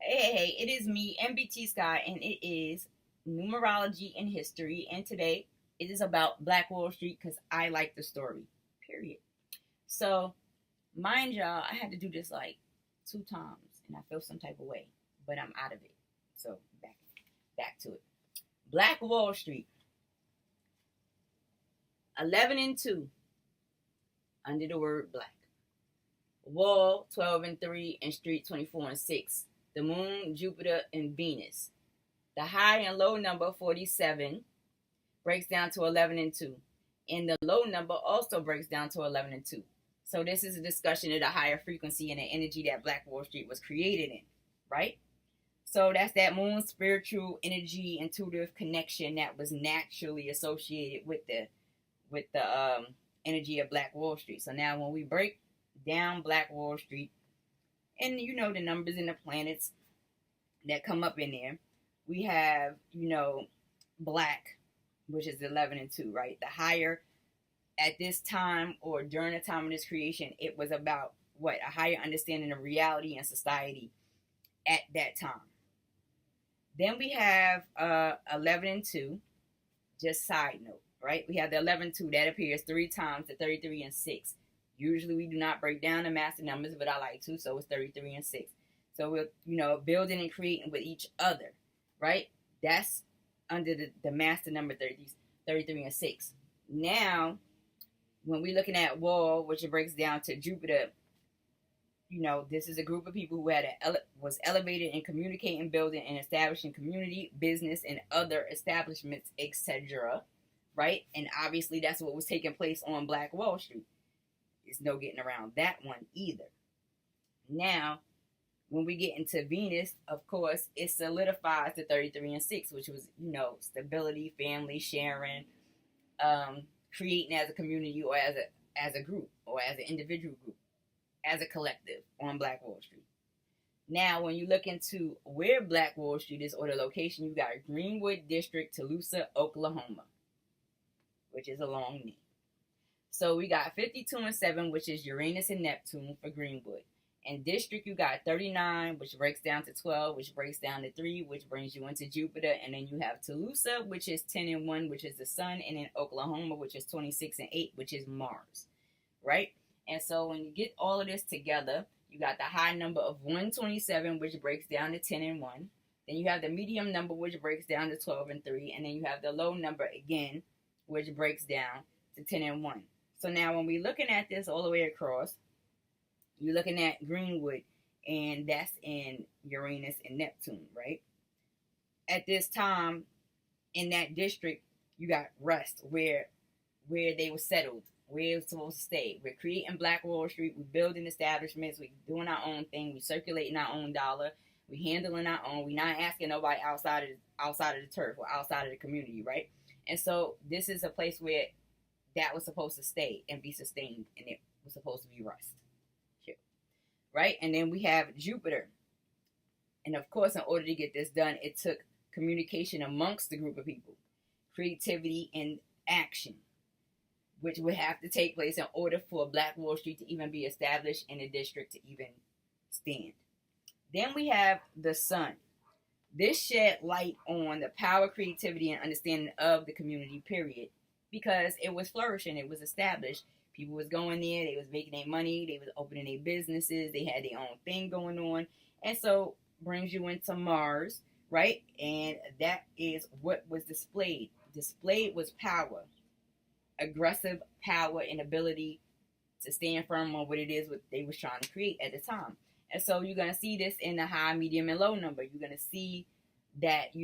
Hey, it is me, NBT SKY, and it is numerology and history. And today it is about Black Wall Street because I like the story. Period. So, mind y'all, I had to do this like 2 times, and I feel some type of way, but I'm out of it. So back to it. Black Wall Street, 11 and 2, under the word black. Wall 12 and 3, and street 24 and 6. The moon, Jupiter, and Venus. The high and low number 47 breaks down to 11 and 2. And the low number also breaks down to 11 and 2. So this is a discussion of the higher frequency and the energy that Black Wall Street was created in, right? So that's that moon spiritual energy, intuitive connection that was naturally associated with the energy of Black Wall Street. So now when we break down Black Wall Street, and you know the numbers and the planets that come up in there, we have, black, which is 11 and 2, right? The higher at this time, or during the time of this creation, it was about what? A higher understanding of reality and society at that time. Then we have 11 and 2, just side note, right? We have the 11 and 2 that appears 3 times, the 33 and 6. Usually we do not break down the master numbers, but I like to, so it's 33 and 6. So we're, building and creating with each other, right? That's under the master number 33 and 6. Now, when we're looking at wall, which it breaks down to Jupiter, this is a group of people who was elevated in communicating, building, and establishing community, business, and other establishments, etc., right? And obviously that's what was taking place on Black Wall Street. There's no getting around that one either. Now, when we get into Venus, of course, it solidifies the 33 and 6, which was, stability, family, sharing, creating as a community, or as a group, or as an individual group, as a collective on Black Wall Street. Now, when you look into where Black Wall Street is, or the location, you got Greenwood District, Tulsa, Oklahoma, which is a long name. So we got 52 and 7, which is Uranus and Neptune for Greenwood. And district, you got 39, which breaks down to 12, which breaks down to 3, which brings you into Jupiter. And then you have Tulsa, which is 10 and 1, which is the sun. And then Oklahoma, which is 26 and 8, which is Mars, right? And so when you get all of this together, you got the high number of 127, which breaks down to 10 and 1. Then you have the medium number, which breaks down to 12 and 3. And then you have the low number again, which breaks down to 10 and 1. So now when we're looking at this all the way across, you're looking at Greenwood, and that's in Uranus and Neptune, right? At this time, in that district, you got rest, where they were settled, where it was supposed to stay. We're creating Black Wall Street, we're building establishments, we're doing our own thing, we're circulating our own dollar, we're handling our own, we're not asking nobody outside of the turf or outside of the community, right? And so this is a place where that was supposed to stay and be sustained, and it was supposed to be rest. Sure. Right? And then we have Jupiter. And of course, in order to get this done, it took communication amongst the group of people, creativity, and action, which would have to take place in order for Black Wall Street to even be established and the district to even stand. Then we have the sun. This shed light on the power, creativity, and understanding of the community, period. Because it was flourishing, it was established. People was going there, they was making their money, they was opening their businesses, they had their own thing going on. And so brings you into Mars, right? And that is what was displayed. Displayed was power. Aggressive power and ability to stand firm on what it is what they was trying to create at the time. And so you're going to see this in the high, medium, and low number. You're going to see that,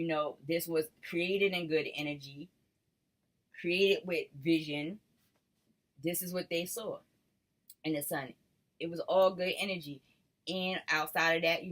this was created in good energy, created with vision. This is what they saw in the sun. It was all good energy. And outside of that,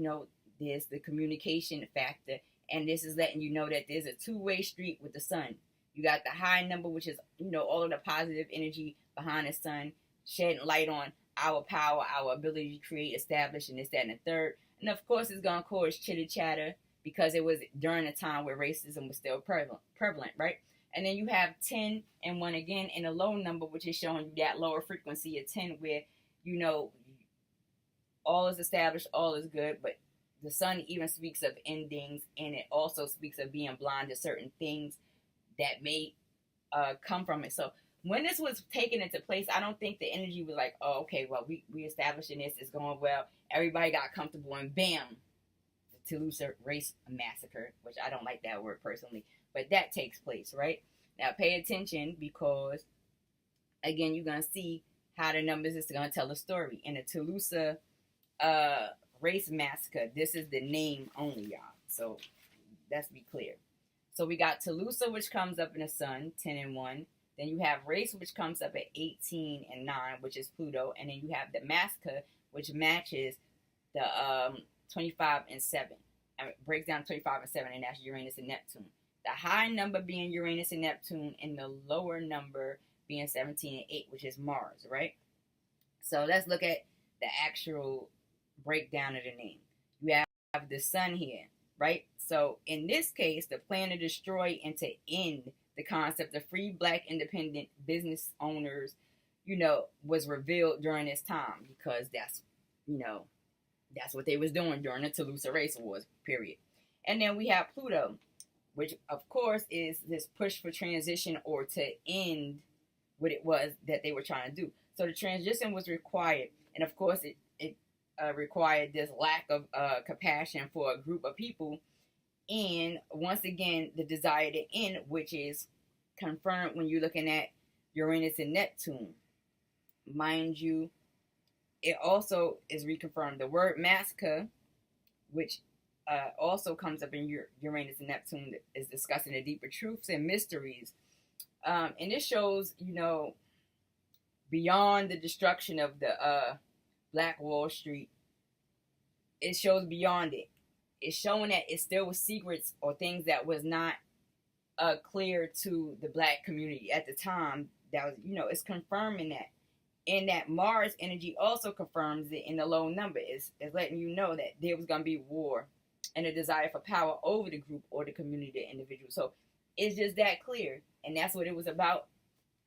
there's the communication factor. And this is letting you know that there's a two-way street with the sun. You got the high number, which is, all of the positive energy behind the sun, shedding light on our power, our ability to create, establish, and this, that, and the third. And of course, it's going to cause chitter-chatter because it was during a time where racism was still prevalent, right? And then you have 10 and 1 again in a low number, which is showing you that lower frequency of 10 where, all is established, all is good, but The sun even speaks of endings, and it also speaks of being blind to certain things that may come from it. So when this was taken into place, I don't think the energy was like, oh, okay, well, we establishing this, it's going well, everybody got comfortable, and bam, the Toulouse race massacre, which I don't like that word personally, but that takes place, right? Now pay attention, because again, you're going to see how the numbers is going to tell a story. In the Toulouse race massacre, this is the name only, y'all. So let's be clear. So we got Toulouse, which comes up in the sun, 10 and 1. Then you have race, which comes up at 18 and 9, which is Pluto. And then you have the massacre, which matches the 25 and 7. It breaks down 25 and 7, and that's Uranus and Neptune. The high number being Uranus and Neptune, and the lower number being 17 and 8, which is Mars, right? So let's look at the actual breakdown of the name. You have the sun here, right? So in this case, the plan to destroy and to end the concept of free black independent business owners, was revealed during this time, because that's what they was doing during the Toulouse Race Wars, period. And then we have Pluto, which of course is this push for transition, or to end what it was that they were trying to do. So the transition was required, and of course it required this lack of compassion for a group of people, and once again the desire to end, which is confirmed when you're looking at Uranus and Neptune. Mind you, it also is reconfirmed. The word massacre, which also comes up in Uranus and Neptune, is discussing the deeper truths and mysteries. And this shows, beyond the destruction of the Black Wall Street, it shows beyond it. It's showing that it still was secrets or things that was not clear to the black community at the time. That was, it's confirming that. And that Mars energy also confirms it in the low number. It's letting you know that there was going to be war and a desire for power over the group or the community, the individual. So it's just that clear. And that's what it was about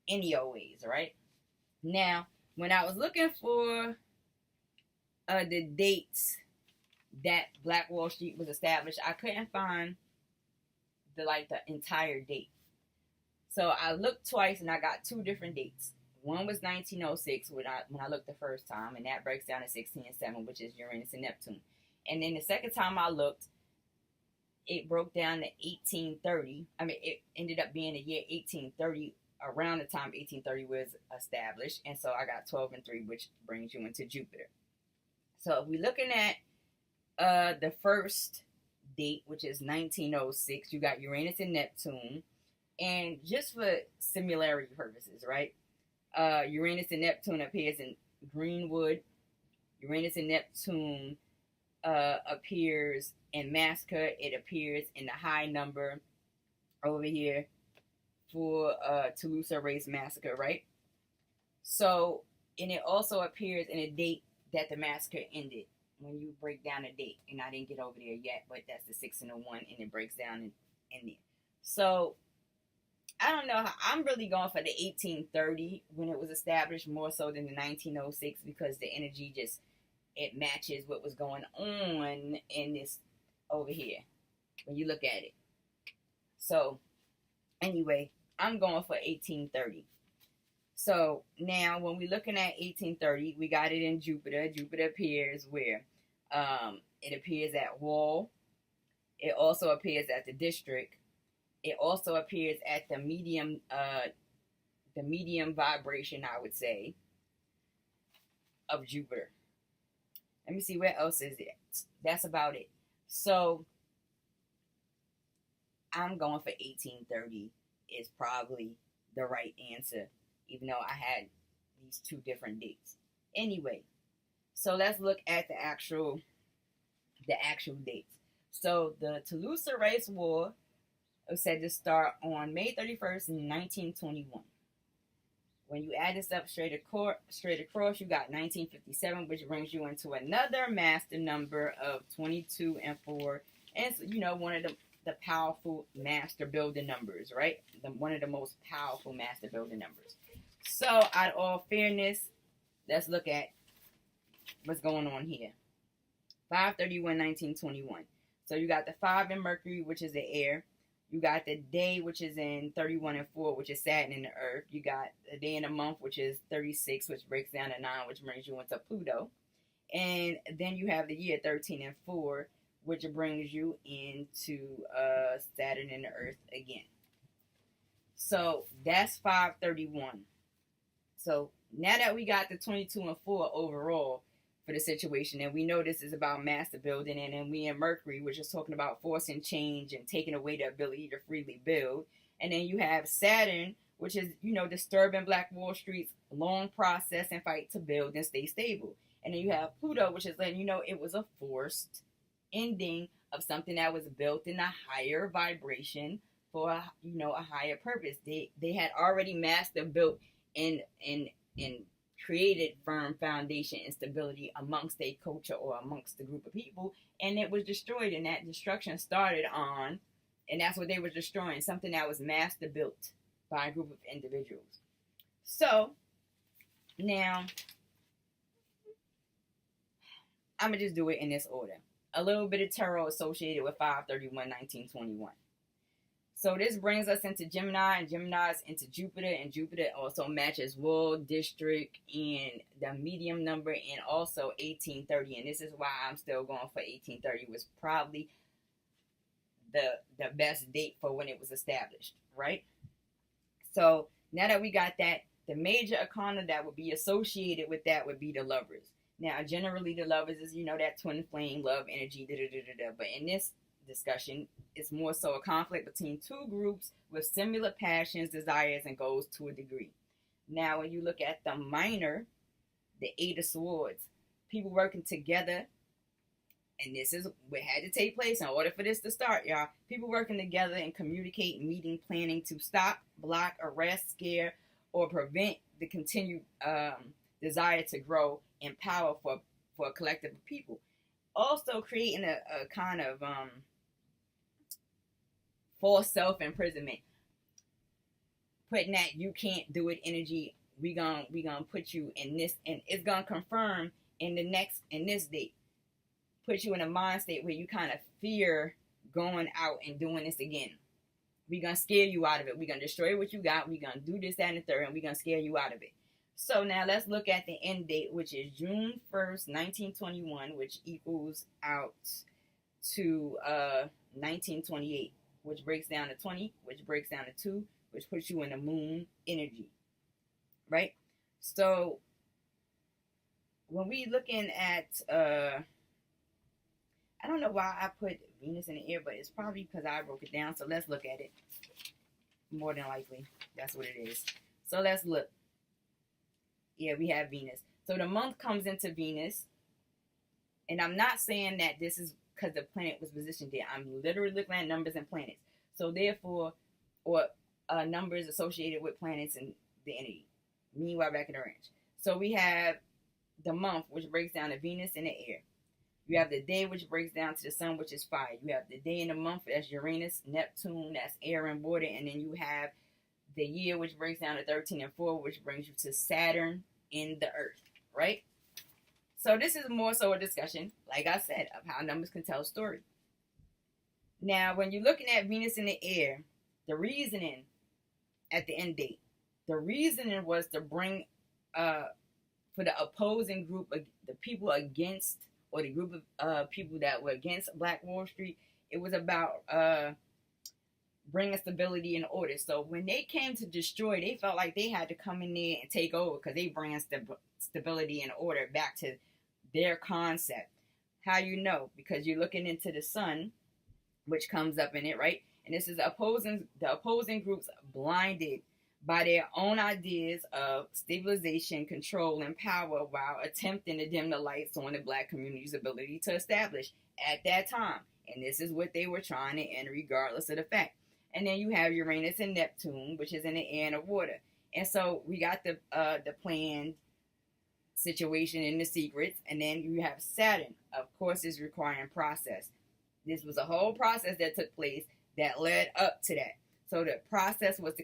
anyways, right? Now, when I was looking for the dates that Black Wall Street was established, I couldn't find the entire date. So I looked twice and I got two different dates. One was 1906 when I looked the first time, and that breaks down to 16 and 7, which is Uranus and Neptune. And then the second time I looked, it broke down to 1830. It ended up being the year 1830, around the time 1830 was established. And so I got 12 and 3, which brings you into Jupiter. So if we're looking at the first date, which is 1906, you got Uranus and Neptune. And just for similarity purposes, right? Uranus and Neptune appears in Greenwood. Uranus and Neptune appears in Massacre. It appears in the high number over here for Toulouse Race Massacre, right? So, and it also appears in a date that the massacre ended, when you break down the date. And I didn't get over there yet, but that's the 6 and the 1, and it breaks down in there. So I don't know how, I'm really going for the 1830 when it was established, more so than the 1906, because the energy just, it matches what was going on in this over here when you look at it. So anyway, I'm going for 1830. So now when we're looking at 1830, we got it in Jupiter. Jupiter appears where? It appears at Wall. It also appears at the district. It also appears at the medium vibration, I would say, of Jupiter. Let me see, where else is it? That's about it. So I'm going for 1830 is probably the right answer, even though I had these two different dates. Anyway, so let's look at the actual dates. So the Toulouse Race War was said to start on May 31st in 1921. When you add this up straight across, you got 1957, which brings you into another master number of 22 and 4. And it's, one of the powerful master building numbers, right? One of the most powerful master building numbers. So, out of all fairness, let's look at what's going on here. 5/31/1921. So you got the 5 in Mercury, which is the air. You got the day, which is in 31 and 4, which is Saturn in the earth. You got the day in a month, which is 36, which breaks down to 9, which brings you into Pluto. And then you have the year 13 and 4, which brings you into Saturn in the earth again. So that's 5/31. So now that we got the 22 and 4 overall for the situation, and we know this is about master building, and then we in Mercury, which is talking about forcing change and taking away the ability to freely build. And then you have Saturn, which is, disturbing Black Wall Street's long process and fight to build and stay stable. And then you have Pluto, which is letting you know it was a forced ending of something that was built in a higher vibration for a higher purpose. They had already master built and created firm foundation and stability amongst a culture or amongst the group of people, and it was destroyed, and that destruction started on, and that's what they were destroying, something that was master built by a group of individuals. So now I'm gonna just do it in this order. A little bit of tarot associated with 5/31/1921. So this brings us into Gemini, and Gemini is into Jupiter, and Jupiter also matches world, district, and the medium number, and also 1830. And this is why I'm still going for 1830, was probably the best date for when it was established, right? So now that we got that, the major arcana that would be associated with that would be the Lovers. Now, generally, the Lovers is, that twin flame, love, energy, But in this discussion, it's more so a conflict between two groups with similar passions, desires, and goals to a degree. Now, when you look at the minor, the 8 of Swords, people working together, and this is what had to take place in order for this to start, y'all. People working together and communicating, meeting, planning to stop, block, arrest, scare, or prevent the continued desire to grow and power for a collective of people. Also creating a kind of false self-imprisonment, putting that you can't do it energy. We gonna put you in this, and it's gonna confirm in this date, put you in a mind state where you kind of fear going out and doing this again. We gonna scare you out of it. We gonna destroy what you got. We gonna do this, that, and the third, and we gonna scare you out of it. So now let's look at the end date, which is June 1st, 1921, which equals out to 1928, which breaks down to 20, which breaks down to 2, which puts you in the moon energy, right? So when we looking at, I don't know why I put Venus in the air, but it's probably because I broke it down. So let's look at it. More than likely, that's what it is. So let's look. Yeah, we have Venus. So the month comes into Venus. And I'm not saying that this is because the planet was positioned there. I'm literally looking at numbers and planets. So therefore, or numbers associated with planets and the energy. Meanwhile, back in the range. So we have the month, which breaks down to Venus in the air. You have the day, which breaks down to the sun, which is fire. You have the day in the month, that's Uranus, Neptune, that's air and water. And then you have the year, which breaks down to 13 and 4, which brings you to Saturn in the earth, right? So this is more so a discussion, like I said, of how numbers can tell a story. Now, when you're looking at Venus in the air, the reasoning at the end date, the reasoning was to bring, for the opposing group, the people against, or the group of people that were against Black Wall Street, it was about bringing stability and order. So when they came to destroy, they felt like they had to come in there and take over because they bring stability and order back to their concept. How you know? Because you're looking into the sun, which comes up in it, right? And this is the opposing groups blinded by their own ideas of stabilization, control, and power while attempting to dim the lights on the Black community's ability to establish at that time. And this is what they were trying to end regardless of the fact. And then you have Uranus and Neptune, which is in the air and the water. And so we got the planned situation and the secrets. And then you have Saturn, of course, is requiring process. This was a whole process that took place that led up to that. So the process was to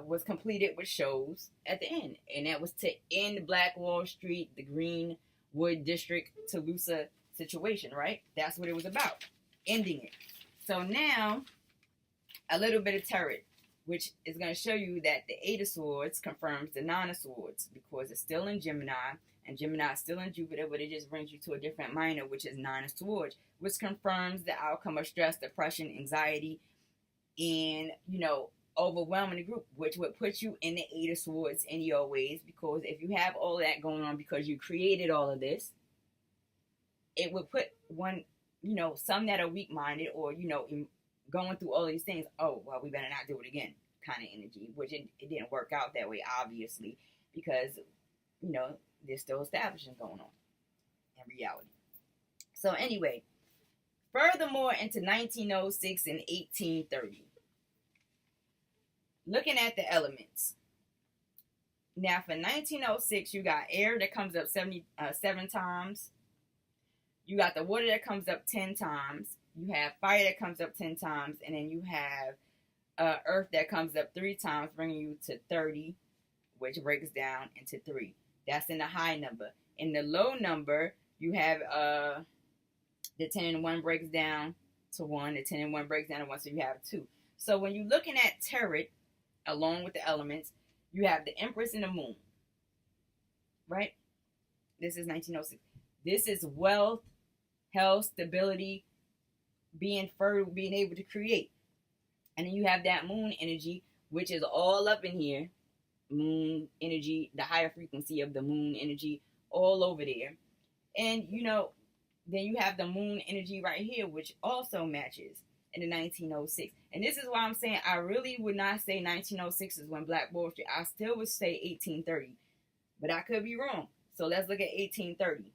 was completed with shows at the end. And that was to end Black Wall Street, the green Wood District Toulouse situation, right? That's what it was about, ending it. So now, a little bit of tarot, which is going to show you that the Eight of Swords confirms the Nine of Swords because it's still in Gemini, and Gemini is still in Jupiter, but it just brings you to a different minor, which is Nine of Swords, which confirms the outcome of stress, depression, anxiety, and, overwhelming the group, which would put you in the Eight of Swords in your ways, because if you have all that going on because you created all of this, it would put one, some that are weak-minded or, going through all these things, oh, well, we better not do it again kind of energy, which it didn't work out that way, obviously, because, there's still establishing going on in reality. So anyway, furthermore into 1906 and 1830. Looking at the elements. Now for 1906, you got air that comes up 77 times. You got the water that comes up 10 times. You have fire that comes up 10 times. And then you have earth that comes up 3 times, bringing you to 30, which breaks down into 3. That's in the high number. In the low number, you have the 10 and 1 breaks down to 1. The 10 and 1 breaks down to 1, so you have 2. So when you're looking at tarot, along with the elements, you have the Empress and the Moon. Right? This is 1906. This is wealth, health, stability, being fertile, being able to create. And then you have that moon energy, which is all up in here. Moon energy, the higher frequency of the moon energy, all over there. And, then you have the moon energy right here, which also matches in the 1906. And this is why I'm saying I really would not say 1906 is when Black Wall Street. I still would say 1830. But I could be wrong. So let's look at 1830.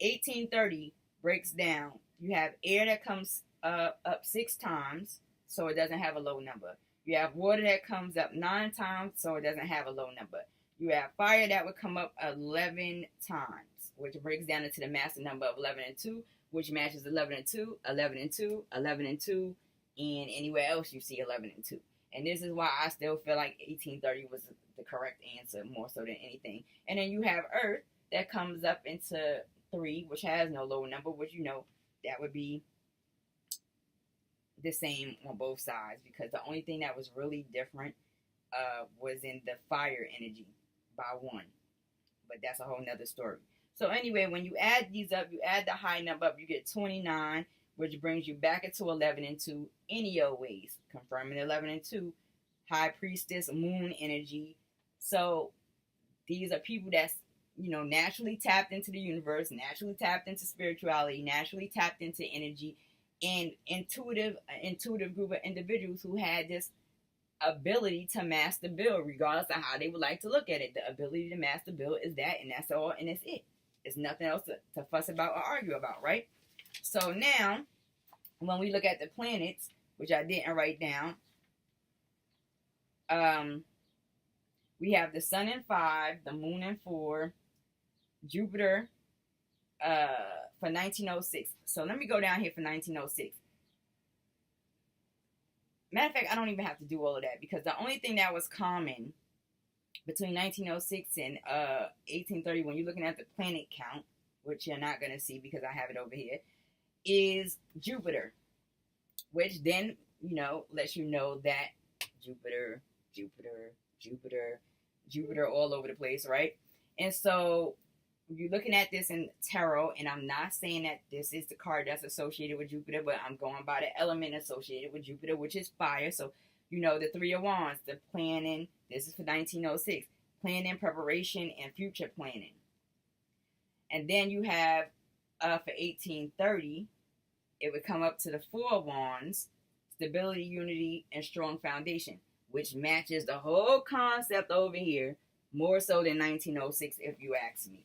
1830 breaks down. You have air that comes up 6 times, so it doesn't have a low number. You have water that comes up 9 times, so it doesn't have a low number. You have fire that would come up 11 times, which breaks down into the master number of 11 and 2, which matches 11 and 2, 11 and 2, 11 and 2, and anywhere else you see 11 and 2. And this is why I still feel like 1830 was the correct answer more so than anything. And then you have earth that comes up into 3, which has no low number, which that would be the same on both sides, because the only thing that was really different was in the fire energy by 1. But that's a whole nother story. So anyway, when you add these up, you add the high number up, you get 29, which brings you back into 11 and 2 in your ways, confirming 11 and 2, high priestess, moon energy. So these are people that's, naturally tapped into the universe, naturally tapped into spirituality, naturally tapped into energy, and intuitive group of individuals who had this ability to master build, regardless of how they would like to look at it. The ability to master build is that, and that's all, and that's it. It's nothing else to fuss about or argue about, right? So now, when we look at the planets, which I didn't write down, we have the sun in 5, the moon in 4, Jupiter for 1906. So let me go down here for 1906. Matter of fact, I don't even have to do all of that, because the only thing that was common between 1906 and 1830, when you're looking at the planet count, which you're not going to see because I have it over here, is Jupiter, which then, lets you know that Jupiter all over the place, right? And so you're looking at this in tarot, and I'm not saying that this is the card that's associated with Jupiter, but I'm going by the element associated with Jupiter, which is fire. So, the 3 of Wands, the planning. This is for 1906. Planning, preparation, and future planning. And then you have, for 1830, it would come up to the 4 of Wands, stability, unity, and strong foundation, which matches the whole concept over here, more so than 1906, if you ask me.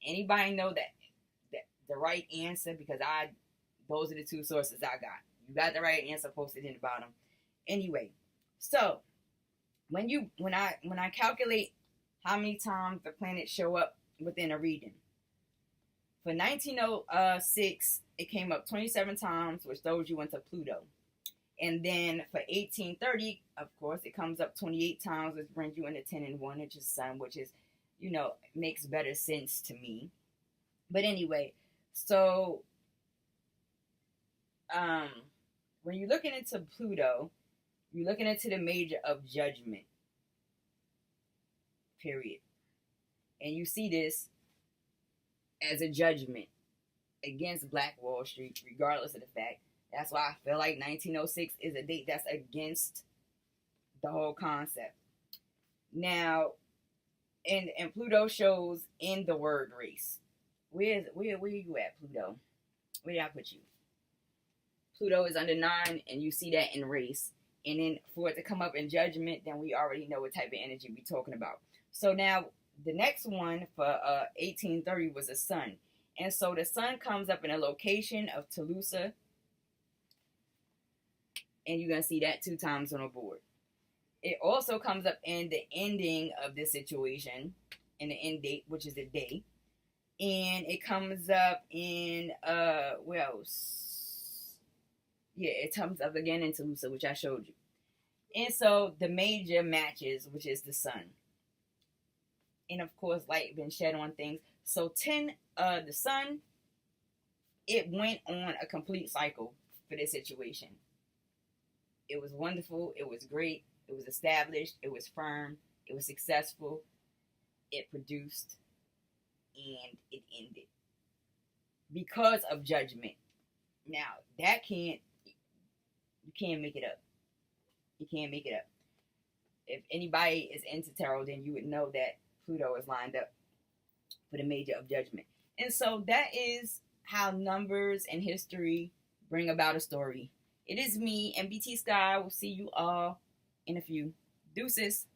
Anybody know that the right answer? Because those are the 2 sources I got. You got the right answer posted in the bottom. Anyway, so when I calculate how many times the planets show up within a reading, for 1906 it came up 27 times, which throws you into Pluto. And then for 1830, of course, it comes up 28 times, which brings you into 10 and 1, which is Sun, which is, makes better sense to me. But anyway, so when you're looking into Pluto, you're looking into the major of judgment, period. And you see this as a judgment against Black Wall Street, regardless of the fact. That's why I feel like 1906 is a date that's against the whole concept. Now, and Pluto shows in the word race. Where you at, Pluto? Where did I put you? Pluto is under 9, and you see that in race. And then for it to come up in judgment, then we already know what type of energy we're talking about. So now the next one for 1830 was the sun. And so the sun comes up in a location of Toulouse. And you're going to see that 2 times on the board. It also comes up in the ending of this situation, in the end date, which is the day. And it comes up in, where else? Yeah, it comes up again in Toulouse, which I showed you. And so the major matches, which is the sun. And of course, light been shed on things. So the sun, it went on a complete cycle for this situation. It was wonderful. It was great. It was established. It was firm. It was successful. It produced. And it ended. Because of judgment. Now, you can't make it up. You can't make it up. If anybody is into tarot, then you would know that Pluto is lined up for the major of judgment. And so that is how numbers and history bring about a story. It is me, NBT Sky. We'll see you all in a few. Deuces.